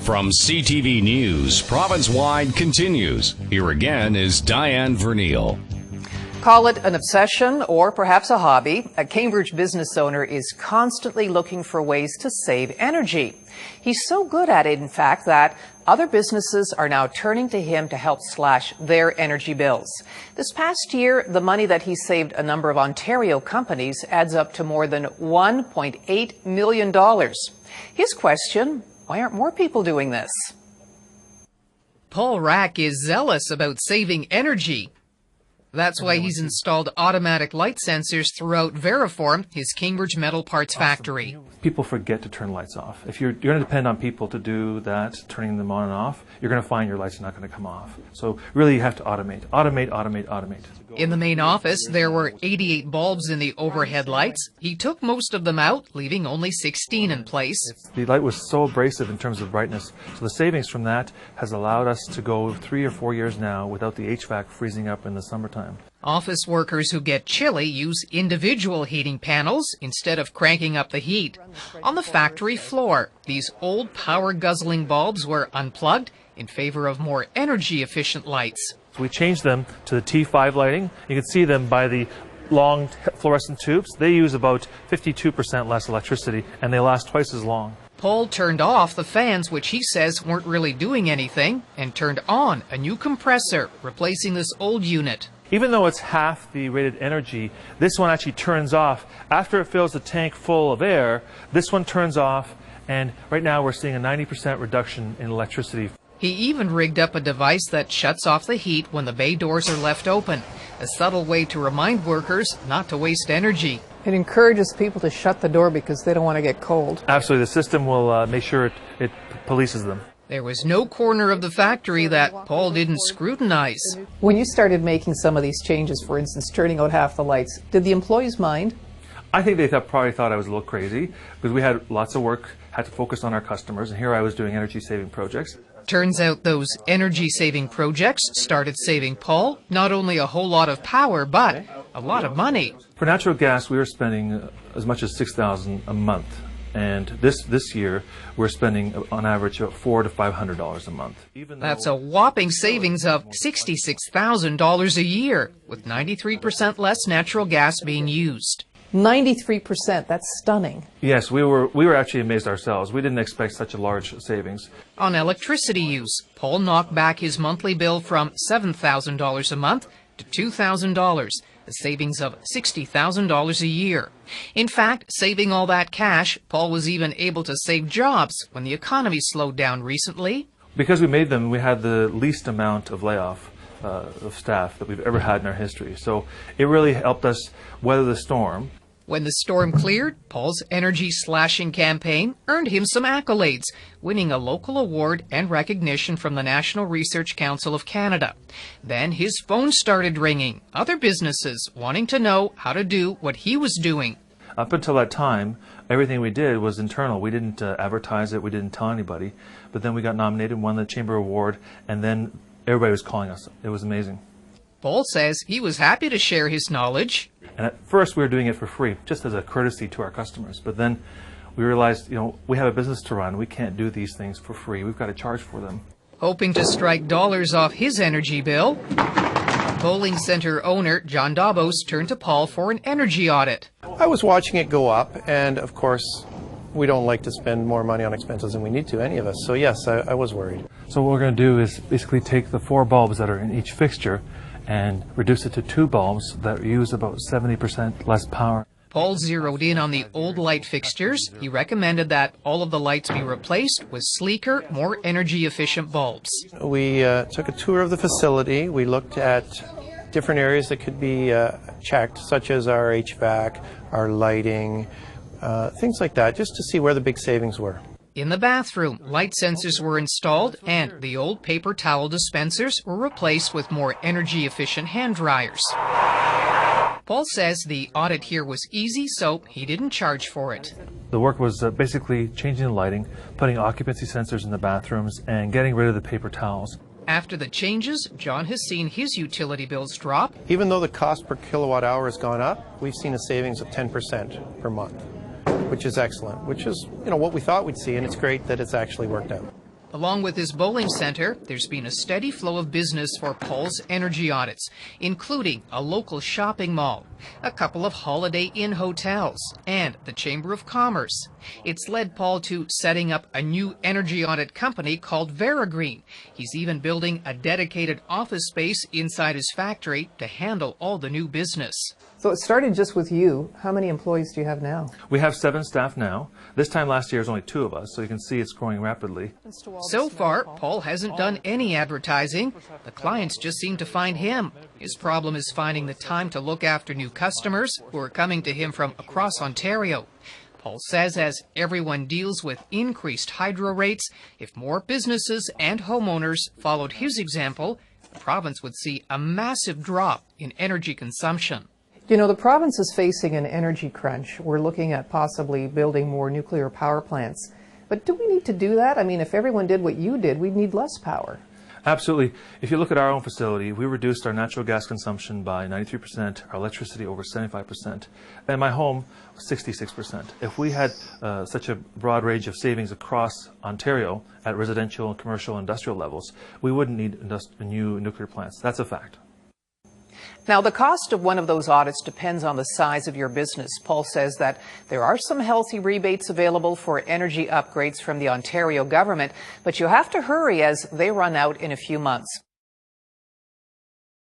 From CTV News, Province-Wide continues. Here again is Diane Verneil. Call it an obsession or perhaps a hobby. A Cambridge business owner is constantly looking for ways to save energy. He's so good at it, in fact, that other businesses are now turning to him to help slash their energy bills. This past year, the money that he saved a number of Ontario companies adds up to more than $1.8 million. His question, why aren't more people doing this? Paul Rack is zealous about saving energy. That's why he's installed automatic light sensors throughout Veriform, his Cambridge metal parts factory. People forget to turn lights off. If you're going to depend on people to do that, turning them on and off, you're going to find your lights are not going to come off. So really you have to automate. Automate. In the main office, there were 88 bulbs in the overhead lights. He took most of them out, leaving only 16 in place. The light was so abrasive in terms of brightness, so the savings from that has allowed us to go 3 or 4 years now without the HVAC freezing up in the summertime. Office workers who get chilly use individual heating panels instead of cranking up the heat. On the factory floor, these old power-guzzling bulbs were unplugged in favor of more energy-efficient lights. So we changed them to the T5 lighting. You can see them by the long fluorescent tubes. They use about 52% less electricity, and they last twice as long. Paul turned off the fans, which he says weren't really doing anything, and turned on a new compressor, replacing this old unit. Even though it's half the rated energy, this one actually turns off. After it fills the tank full of air, this one turns off, and right now we're seeing a 90% reduction in electricity. He even rigged up a device that shuts off the heat when the bay doors are left open, a subtle way to remind workers not to waste energy. It encourages people to shut the door because they don't want to get cold. Absolutely. The system will make sure it polices them. There was no corner of the factory that Paul didn't scrutinize. When you started making some of these changes, for instance, turning out half the lights, did the employees mind? I think they probably thought I was a little crazy because we had lots of work, had to focus on our customers, and here I was doing energy-saving projects. Turns out those energy-saving projects started saving Paul not only a whole lot of power, but a lot of money. For natural gas, we were spending as much as $6,000 a month. And this year, we're spending on average about $400 to $500 a month. That's a whopping savings of $66,000 a year, with 93% less natural gas being used. 93%, that's stunning. Yes, we were actually amazed ourselves. We didn't expect such a large savings. On electricity use, Paul knocked back his monthly bill from $7,000 a month to $2,000. A savings of $60,000 a year. In fact, saving all that cash, Paul was even able to save jobs when the economy slowed down recently. Because we made them, we had the least amount of layoff of staff that we've ever had in our history. So it really helped us weather the storm. When the storm cleared, Paul's energy slashing campaign earned him some accolades, winning a local award and recognition from the National Research Council of Canada. Then his phone started ringing, other businesses wanting to know how to do what he was doing. Up until that time, everything we did was internal. We didn't advertise it, we didn't tell anybody. But then we got nominated, won the Chamber Award, and then everybody was calling us. It was amazing. Paul says he was happy to share his knowledge. And at first we were doing it for free, just as a courtesy to our customers. But then we realized, we have a business to run. We can't do these things for free. We've got to charge for them. Hoping to strike dollars off his energy bill, bowling center owner John Dabos turned to Paul for an energy audit. I was watching it go up, and of course, we don't like to spend more money on expenses than we need to, any of us. So yes, I was worried. So what we're going to do is basically take the 4 bulbs that are in each fixture and reduce it to 2 bulbs that use about 70% less power. Paul zeroed in on the old light fixtures. He recommended that all of the lights be replaced with sleeker, more energy-efficient bulbs. We took a tour of the facility. We looked at different areas that could be checked, such as our HVAC, our lighting, things like that, just to see where the big savings were. In the bathroom, light sensors were installed and the old paper towel dispensers were replaced with more energy-efficient hand dryers. Paul says the audit here was easy, so he didn't charge for it. The work was basically changing the lighting, putting occupancy sensors in the bathrooms, and getting rid of the paper towels. After the changes, John has seen his utility bills drop. Even though the cost per kilowatt hour has gone up, we've seen a savings of 10% per month, which is excellent, which is what we thought we'd see, and it's great that it's actually worked out. Along with his bowling center, there's been a steady flow of business for Paul's energy audits, including a local shopping mall, a couple of Holiday Inn hotels, and the Chamber of Commerce. It's led Paul to setting up a new energy audit company called VeraGreen. He's even building a dedicated office space inside his factory to handle all the new business. So it started just with you. How many employees do you have now? We have 7 staff now. This time last year it was only 2 of us, so you can see it's growing rapidly. So far, Paul hasn't done any advertising. The clients just seem to find him. His problem is finding the time to look after new customers who are coming to him from across Ontario. Paul says as everyone deals with increased hydro rates, if more businesses and homeowners followed his example, the province would see a massive drop in energy consumption. You know, the province is facing an energy crunch. We're looking at possibly building more nuclear power plants. But do we need to do that? I mean, if everyone did what you did, we'd need less power. Absolutely. If you look at our own facility, we reduced our natural gas consumption by 93%, our electricity over 75%, and my home 66%. If we had such a broad range of savings across Ontario at residential, commercial, industrial levels, we wouldn't need new nuclear plants. That's a fact. Now, the cost of one of those audits depends on the size of your business. Paul says that there are some healthy rebates available for energy upgrades from the Ontario government, but you have to hurry as they run out in a few months.